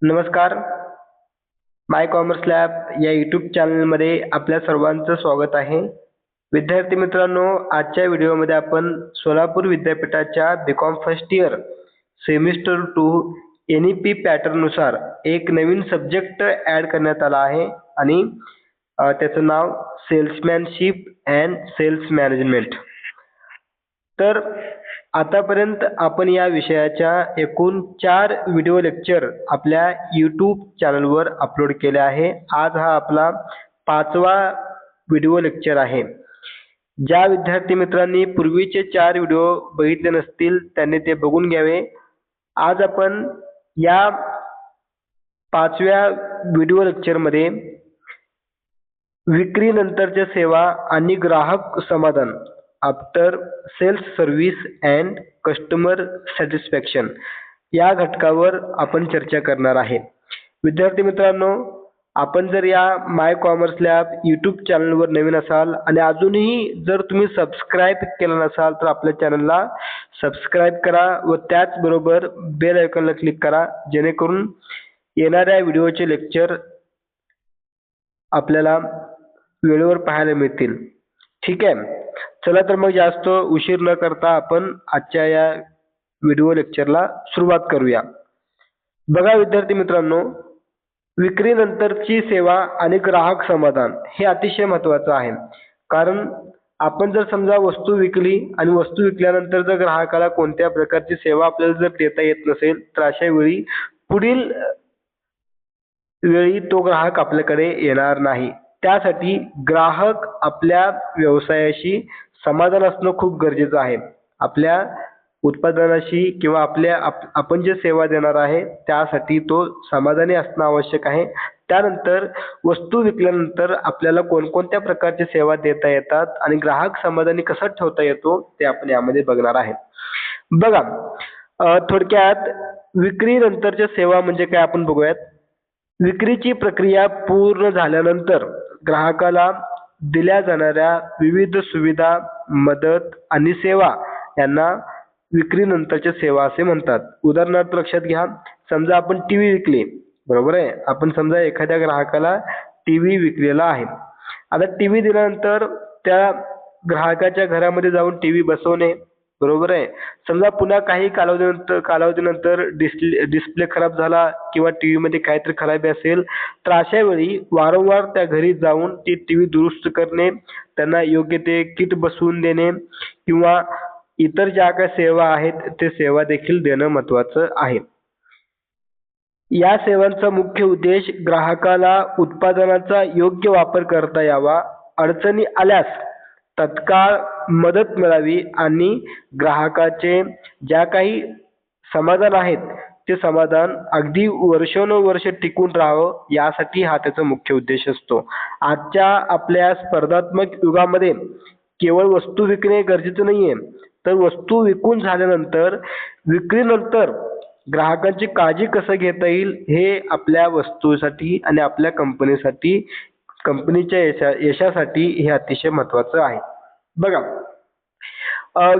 नमस्कार. माय commerce lab या YouTube चॅनलमध्ये आपल्या सर्वांचं स्वागत आहे. विद्यार्थी मित्रांनो, आजच्या व्हिडिओमध्ये आपण सोलापूर विद्यापीठाच्या बी.कॉम फर्स्ट इयर सेमिस्टर 2 एन.ई.पी पॅटर्ननुसार एक नवीन सब्जेक्ट ॲड करण्यात आला आहे आणि त्याचं नाव सेल्समॅनशिप अँड सेल्स मॅनेजमेंट. तर आतापर्यंत आपण या विषयाच्या एकूण 4 व्हिडिओ लेक्चर आपल्या यूट्यूब चॅनलवर अपलोड केले आहे. आज हा आपला 5वा व्हिडिओ लेक्चर आहे. ज्या विद्यार्थी मित्रांनी पूर्वीचे 4 व्हिडिओ बघितले नसतील त्यांनी ते बघून घ्यावे. आज आपण या 5व्या व्हिडिओ लेक्चरमध्ये विक्री नंतरच्या सेवा आणि ग्राहक समाधान after sales service and customer satisfaction या घटकावर आपण चर्चा करणार आहे. विद्यार्थी मित्रांनो, आपण जर या माय कॉमर्स लॅब यूट्यूब चॅनलवर नवीन असाल आणि अजूनही जर तुम्ही सबस्क्राईब केलं नसाल तर आपल्या चॅनलला सबस्क्राईब करा व त्याचबरोबर बेल आयकॉनला क्लिक करा, जेणेकरून येणाऱ्या व्हिडिओचे लेक्चर आपल्याला वेळेवर पाहायला मिळतील. ठीक आहे. चला तर मग जास्त उशीर न करता आपण आजच्या या व्हिडिओ लेक्चरला सुरुवात करूया. बघा विद्यार्थी मित्रांनो, विक्री नंतरची सेवा आणि ग्राहक समाधान हे अतिशय महत्त्वाचं आहे. कारण आपण जर समजा वस्तू विकली आणि वस्तू विकल्यानंतर जर ग्राहकाला कोणत्या प्रकारची सेवा आपल्याला जर देता येत नसेल तर अशा वेळी पुढील वेळी तो ग्राहक आपल्याकडे येणार नाही. त्यासाठी ग्राहक आपल्या व्यवसायाशी समाधान असणं खूप गरजेचं आहे. आपल्या उत्पादनाशी किंवा आपण जे सेवा देणार आहे त्यासाठी तो समाधानी असणं आवश्यक आहे. त्यानंतर वस्तू विकल्यानंतर आपल्याला कोणकोणत्या प्रकारची सेवा देता येतात आणि ग्राहक समाधानी कसा ठेवता येतो ते आपण यामध्ये बघणार आहे. बघा, थोडक्यात विक्री नंतरच्या सेवा म्हणजे काय आपण बघूयात. विक्रीची प्रक्रिया पूर्ण झाल्यानंतर ग्राहकाला दिल्या जाणाऱ्या विविध सुविधा, मदत आणि सेवा यांना विक्री नंतरच्या सेवा असे म्हणतात. उदाहरणार्थ लक्षात घ्या, समजा आपण टीव्ही विकली, बरोबर आहे. आपण समजा एखाद्या ग्राहकाला टीव्ही विकलेला आहे. आता टीव्ही दिल्यानंतर त्या ग्राहकाच्या घरामध्ये जाऊन टीव्ही बसवणे, बरोबर आहे. समजा पुन्हा काही कालावधीनंतर डिस्प्ले खराब झाला किंवा टीव्हीमध्ये काहीतरी खराबी असेल तर अशा वेळी वारंवार त्या घरी जाऊन ती टीव्ही दुरुस्त करणे, त्यांना योग्य ते किट बसवून देणे किंवा इतर ज्या काही सेवा आहेत ते सेवा देखील देणं महत्त्वाचं आहे. या सेवांचा मुख्य उद्देश ग्राहकाला उत्पादनाचा योग्य वापर करता यावा, अडचणी आल्यास तत्काळ मदत मिळावी आणि ग्राहकाचे ज्या काही समाधान आहेत ते समाधान अगदी वर्षानुवर्ष टिकून राहावं यासाठी हा त्याचा मुख्य उद्देश असतो. आजच्या आपल्या स्पर्धात्मक युगामध्ये केवळ वस्तू विकणे गरजेचं नाहीये, तर वस्तू विकून झाल्यानंतर विक्रीनंतर ग्राहकांची काळजी कसं घेता येईल हे आपल्या वस्तूसाठी आणि आपल्या कंपनीसाठी, कंपनीच्या यशासाठी हे अतिशय महत्त्वाचं आहे. बघा,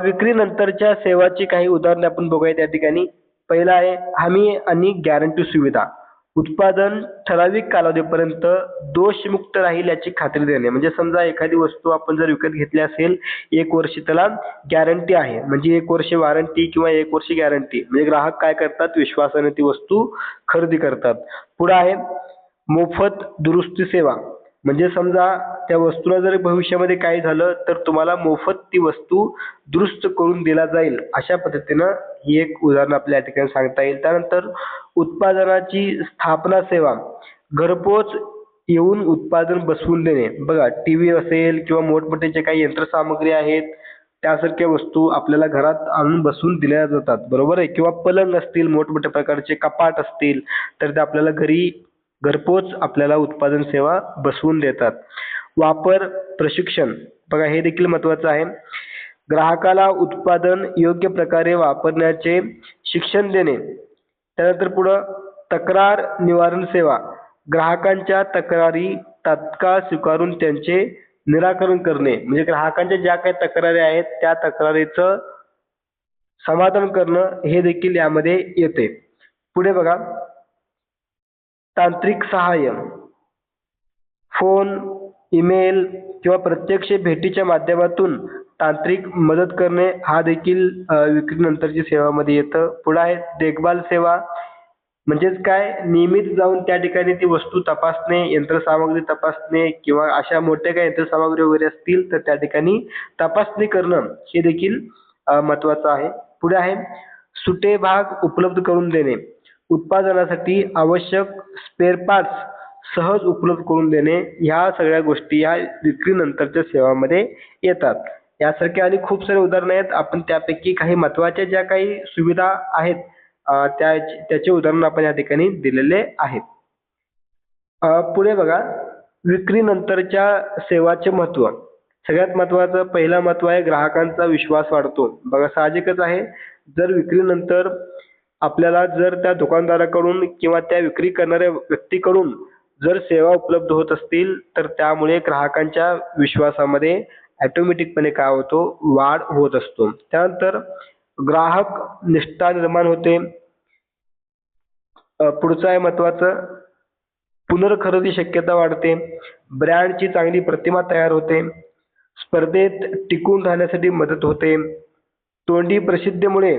विक्री नंतरच्या सेवाची काही उदाहरणे आपण बघूया त्या ठिकाणी. पहिला आहे हमी आणि गॅरंटी सुविधा. उत्पादन ठराविक कालावधीपर्यंत दोषमुक्त राहील याची खात्री देणे. म्हणजे समजा एखादी वस्तू आपण जर विकत घेतली असेल, 1 वर्ष त्याला गॅरंटी आहे, म्हणजे 1 वर्ष वॉरंटी किंवा 1 वर्ष गॅरंटी. म्हणजे ग्राहक काय करतात, विश्वासाने ती वस्तू खरेदी करतात. पुढे आहे मोफत दुरुस्ती सेवा. म्हणजे समजा त्या वस्तूला जर भविष्यामध्ये काही झालं तर तुम्हाला मोफत ती वस्तू दुरुस्त करून दिला जाईल. अशा पद्धतीनं ही एक उदाहरण आपल्या या ठिकाणी सांगता येईल. त्यानंतर उत्पादनाची स्थापना सेवा. घरपोच येऊन उत्पादन बसवून देणे. बघा, टीव्ही असेल किंवा मोठमोठे जे काही यंत्रसामग्री आहेत त्यासारख्या वस्तू आपल्याला घरात आणून बसवून दिल्या जातात, बरोबर आहे. किंवा पलंग असतील, मोठमोठ्या प्रकारचे कपाट असतील तर ते आपल्याला घरपोच आपल्याला उत्पादन सेवा बसवून देतात. वापर प्रशिक्षण. बघा, हे देखील महत्त्वाचं आहे. ग्राहकाला उत्पादन योग्य प्रकारे वापरण्याचे शिक्षण देणे. त्यानंतर पुढं तक्रार निवारण सेवा. ग्राहकांच्या तक्रारी तात्काळ स्वीकारून त्यांचे निराकरण करणे. म्हणजे ग्राहकांच्या ज्या काही तक्रारी आहेत त्या तक्रारीचं समाधान करणं हे देखील यामध्ये येते. पुढे बघा, तांत्रिक सहाय्य, फोन, ईमेल किंवा प्रत्यक्ष भेटीच्या माध्यमातून तांत्रिक मदत करणे हा देखील विक्रीनंतरची सेवामध्ये येतं. पुढे आहे देखभाल सेवा, म्हणजेच काय, नियमित जाऊन त्या ठिकाणी ती वस्तू तपासणे, यंत्रसामग्री तपासणे किंवा अशा मोठ्या काही यंत्रसामग्री वगैरे असतील तर त्या ठिकाणी तपासणी करणं हे देखील महत्त्वाचं आहे. पुढे आहे सुटे भाग उपलब्ध करून देणे, उत्पादनासाठी आवश्यक स्पेअर पार्ट्स सहज उपलब्ध करून देणे, ह्या सगळ्या गोष्टी या विक्रीनंतरच्या सेवांमध्ये येतात. यासारखे आणि खूप सारे उदाहरण आहेत. आपण त्यापैकी काही महत्त्वाच्या ज्या काही सुविधा आहेत त्याचे उदाहरण आपण या ठिकाणी दिलेले आहेत. पुढे बघा, विक्रीनंतरच्या सेवाचे महत्त्व. सगळ्यात महत्त्वाचं पहिलं महत्त्व आहे ग्राहकांचा विश्वास वाढतो. बघा साहजिकच आहे, जर विक्रीनंतर आपल्याला जर त्या दुकानदाराकडून किंवा त्या विक्री करणाऱ्या व्यक्तीकडून जर सेवा उपलब्ध होत असतील तर त्यामुळे ग्राहकांच्या विश्वासामध्ये ऑटोमॅटिकपणे काय होतो, वाढ होत असतो. त्यानंतर ग्राहक निष्ठा निर्माण होते. पुढचं आहे महत्त्वाचं, पुनर्खरेदी शक्यता वाढते, ब्रँडची चांगली प्रतिमा तयार होते, स्पर्धेत टिकून राहण्यासाठी मदत होते, तोंडी प्रसिद्धीमुळे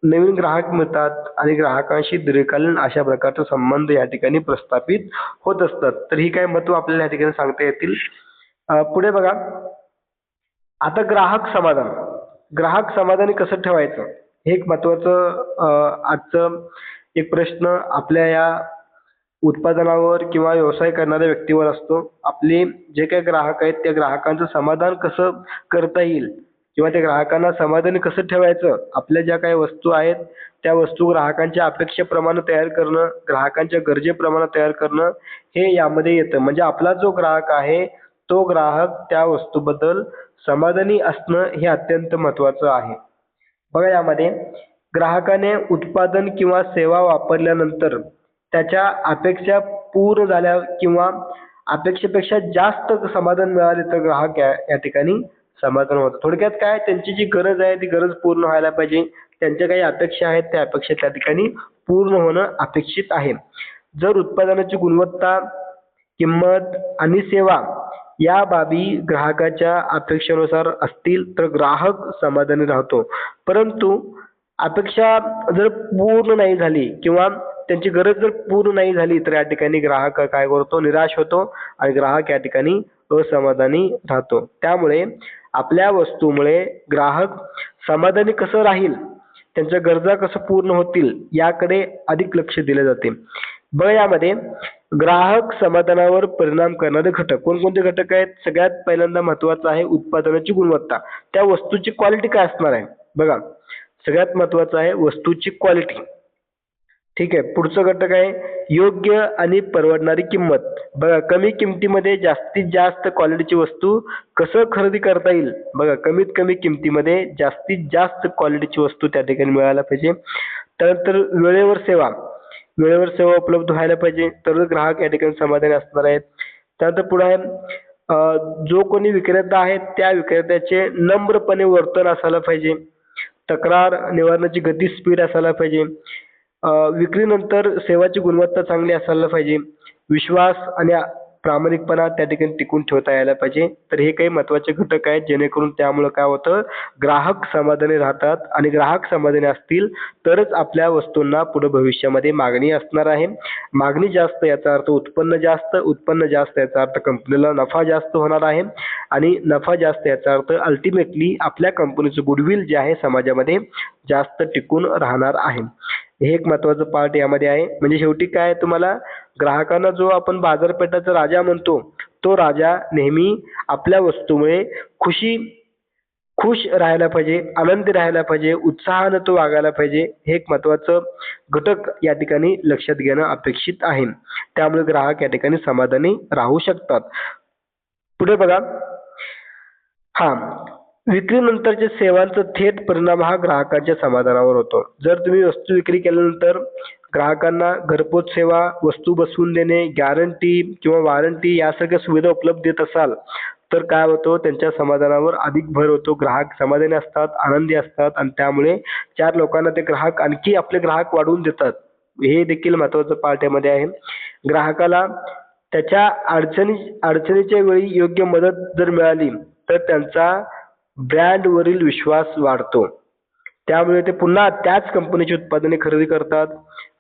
नवीन ग्राहक मिळतात आणि ग्राहकांशी दीर्घकालीन अशा प्रकारचे संबंध या ठिकाणी प्रस्थापित होत असतात. तर ही काय महत्व आपल्याला या ठिकाणी सांगता येतील. पुढे बघा, आता ग्राहक समाधान. ग्राहक समाधानी कसं ठेवायचं हे एक महत्वाचं आजचं एक प्रश्न आपल्या या उत्पादनावर किंवा व्यवसाय करणाऱ्या व्यक्तीवर असतो. आपले जे काही ग्राहक आहेत त्या ग्राहकांचं समाधान कसं करता येईल किंवा त्या ग्राहकांना समाधानी कसं ठेवायचं, आपल्या ज्या काही वस्तू आहेत त्या वस्तू ग्राहकांच्या अपेक्षेप्रमाणे तयार करणं, ग्राहकांच्या गरजेप्रमाणे तयार करणं हे यामध्ये येतं. म्हणजे आपला जो ग्राहक आहे तो ग्राहक त्या वस्तूबद्दल समाधानी असणं हे अत्यंत महत्त्वाचं आहे. बघा यामध्ये ग्राहकाने उत्पादन किंवा सेवा वापरल्यानंतर त्याच्या अपेक्षा पूर्ण झाल्या किंवा अपेक्षेपेक्षा जास्त समाधान मिळाले तर ग्राहक या ठिकाणी समाधान होतं. थोडक्यात काय, त्यांची जी गरज आहे ती गरज पूर्ण व्हायला पाहिजे, त्यांच्या काही अपेक्षा आहेत त्या अपेक्षा त्या ठिकाणी पूर्ण होणं अपेक्षित आहे. जर उत्पादनाची गुणवत्ता, किंमत आणि सेवा या बाबी ग्राहकाच्या अपेक्षेनुसार असतील तर ग्राहक समाधानी राहतो. परंतु अपेक्षा जर पूर्ण नाही झाली किंवा त्यांची गरज जर पूर्ण नाही झाली तर या ठिकाणी ग्राहक काय करतो, निराश होतो आणि ग्राहक या ठिकाणी असमाधानी राहतो. त्यामुळे आपल्या वस्तूमुळे ग्राहक समाधानी कसं राहील, त्यांच्या गरजा कसं पूर्ण होतील याकडे अधिक लक्ष दिले जाते. बघा यामध्ये ग्राहक समाधानावर परिणाम करणारे घटक कोणकोणते घटक आहेत. सगळ्यात पहिल्यांदा महत्वाचं आहे उत्पादनाची गुणवत्ता, त्या वस्तूची क्वालिटी काय असणार आहे. बघा सगळ्यात महत्वाचं आहे वस्तूची क्वालिटी. ठीक आहे. पुढचं घटक आहे योग्य आणि परवडणारी किंमत. बघा कमी किमतीमध्ये जास्तीत जास्त क्वालिटीची वस्तू कसं खरेदी करता येईल. बघा कमीत कमी किमतीमध्ये जास्तीत जास्त क्वालिटीची वस्तू त्या ठिकाणी मिळायला पाहिजे. त्यानंतर वेळेवर सेवा, वेळेवर सेवा उपलब्ध व्हायला पाहिजे तर ग्राहक या ठिकाणी समाधानी असणार आहेत. त्यानंतर पुढे आहे जो कोणी विक्रेता आहे त्या विक्रेत्याचे नम्रपणे वर्तन असायला पाहिजे, तक्रार निवारणाची गती स्पीड असायला पाहिजे, विक्रीनंतर सेवाची गुणवत्ता चांगली असायला पाहिजे, विश्वास आणि प्रामाणिकपणा त्या ठिकाणी टिकून ठेवता यायला पाहिजे. तर हे काही महत्त्वाचे घटक आहेत जेणेकरून त्यामुळे काय होतं, ग्राहक समाधानी राहतात आणि ग्राहक समाधानी असतील तरच आपल्या वस्तूंना पुढे भविष्यामध्ये मागणी असणार आहे. मागणी जास्त याचा अर्थ उत्पन्न जास्त, उत्पन्न जास्त याचा अर्थ कंपनीला नफा जास्त होणार आहे आणि नफा जास्त याचा अर्थ अल्टिमेटली आपल्या कंपनीचं गुडविल जे आहे समाजामध्ये जास्त टिकून राहणार आहे. हे एक महत्त्वाचं पार्ट यामध्ये आहे. म्हणजे शेवटी काय, तुम्हाला ग्राहकांना जो आपण बाजारपेठाचा राजा म्हणतो तो राजा नेहमी आपल्या वस्तूमुळे खुश राहायला पाहिजे, आनंदी राहायला पाहिजे, उत्साहानं तो वागायला पाहिजे. हे एक महत्त्वाचं घटक या ठिकाणी लक्षात घेणं अपेक्षित आहे. त्यामुळे ग्राहक या ठिकाणी समाधानी राहू शकतात. पुढे बघा, विक्रीनंतरच्या सेवांचा थेट परिणाम हा ग्राहकांच्या समाधानावर होतो. जर तुम्ही वस्तू विक्री केल्यानंतर ग्राहकांना घरपोच सेवा, वस्तू बसवून देणे, गॅरंटी किंवा वॉरंटी यासारख्या सुविधा उपलब्ध देत असाल तर काय होतं, त्यांच्या समाधानावर अधिक भर होतो. ग्राहक समाधानी असतात, आनंदी असतात आणि त्यामुळे चार लोकांना ते ग्राहक आणखी आपले ग्राहक वाढवून देतात. हे देखील महत्त्वाचं पार्ट यामध्ये आहे. ग्राहकाला त्याच्या अडचणीच्या वेळी योग्य मदत जर मिळाली तर त्यांचा ब्रँडवरील विश्वास वाढतो. त्यामुळे ते पुन्हा त्याच कंपनीची उत्पादने खरेदी करतात.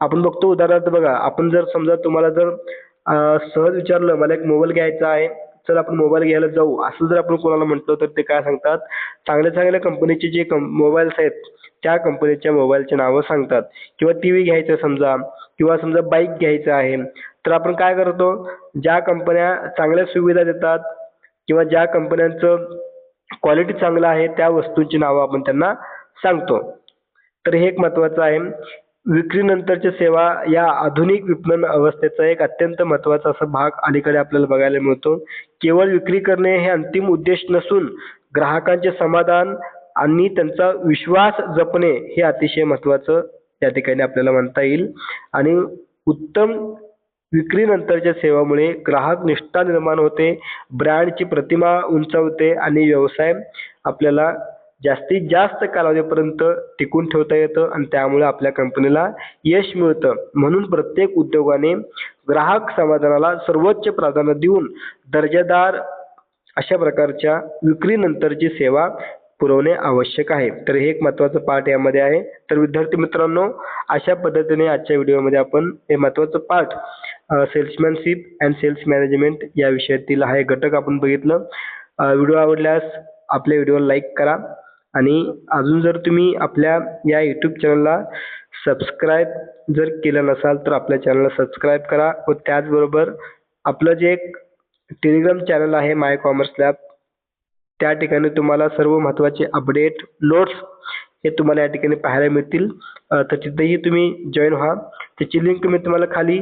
आपण बघतो उदाहरणार्थ बघा, आपण जर समजा तुम्हाला जर सहज विचारलं मला एक मोबाईल घ्यायचा आहे, चल आपण मोबाईल घ्यायला जाऊ, असं जर आपण कोणाला म्हटलं तर ते काय सांगतात, चांगल्या चांगल्या कंपनीचे जे मोबाईल्स आहेत त्या कंपनीच्या मोबाईलची नावं सांगतात. किंवा टीव्ही घ्यायचा समजा, किंवा समजा बाईक घ्यायचं आहे, तर आपण काय करतो, ज्या कंपन्या चांगल्या सुविधा देतात किंवा ज्या कंपन्यांचं क्वालिटी चांगलं आहे त्या वस्तूंची नावं आपण त्यांना सांगतो. तर हे एक महत्त्वाचं आहे. विक्रीनंतरच्या सेवा या आधुनिक विपणन अवस्थेचा एक अत्यंत महत्त्वाचा असा भाग अलीकडे आपल्याला बघायला मिळतो. केवळ विक्री करणे हे अंतिम उद्देश नसून ग्राहकांचे समाधान आणि त्यांचा विश्वास जपणे हे अतिशय महत्त्वाचं त्या ठिकाणी आपल्याला म्हणता येईल. आणि उत्तम विक्रीनंतरच्या सेवामुळे ग्राहक निष्ठा निर्माण होते, ब्रँडची प्रतिमा उंचावते आणि व्यवसाय आपल्याला जास्तीत जास्त कालावधीपर्यंत टिकून ठेवता येतं आणि त्यामुळे आपल्या कंपनीला यश मिळतं. म्हणून प्रत्येक उद्योगाने ग्राहक समाधानाला सर्वोच्च प्राधान्य देऊन दर्जेदार अशा प्रकारच्या विक्रीनंतरची सेवा पुरवणे आवश्यक आहे. तर हे एक महत्त्वाचं पार्ट यामध्ये आहे. तर विद्यार्थी मित्रांनो, अशा पद्धतीने आजच्या व्हिडिओमध्ये आपण हे महत्त्वाचं पार्ट सेल्समॅनशिप अँड सेल्स मॅनेजमेंट या विषयातील हा एक घटक आपण बघितलं. व्हिडिओ आवडल्यास आपल्या व्हिडिओला लाईक करा आणि अजून जर तुम्ही आपल्या या यूट्यूब चॅनलला सबस्क्राईब जर केलं नसाल तर आपल्या चॅनलला सबस्क्राईब करा व त्याचबरोबर आपलं जे एक टेलिग्राम चॅनल आहे माय कॉमर्स लॅब, त्या ठिकाणी तुम्हाला सर्व महत्त्वाचे अपडेट नोट्स हे तुम्हाला या ठिकाणी पाहायला मिळतील. तर तिथेही तुम्ही जॉईन व्हा. त्याची लिंक मी तुम्हाला खाली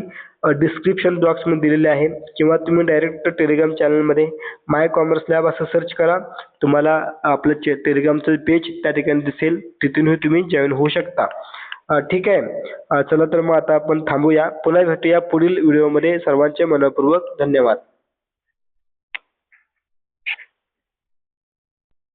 डिस्क्रिप्शन बॉक्समध्ये दिलेली आहे किंवा तुम्ही डायरेक्ट टेलिग्राम चॅनलमध्ये माय कॉमर्स लॅब असं सर्च करा, तुम्हाला आपलं टेलिग्रामचं पेज त्या ठिकाणी दिसेल, तिथूनही तुम्ही जॉईन होऊ शकता. ठीक आहे. चला तर मग आता आपण थांबूया. पुन्हा भेटूया पुढील व्हिडिओमध्ये. सर्वांचे मनःपूर्वक धन्यवाद.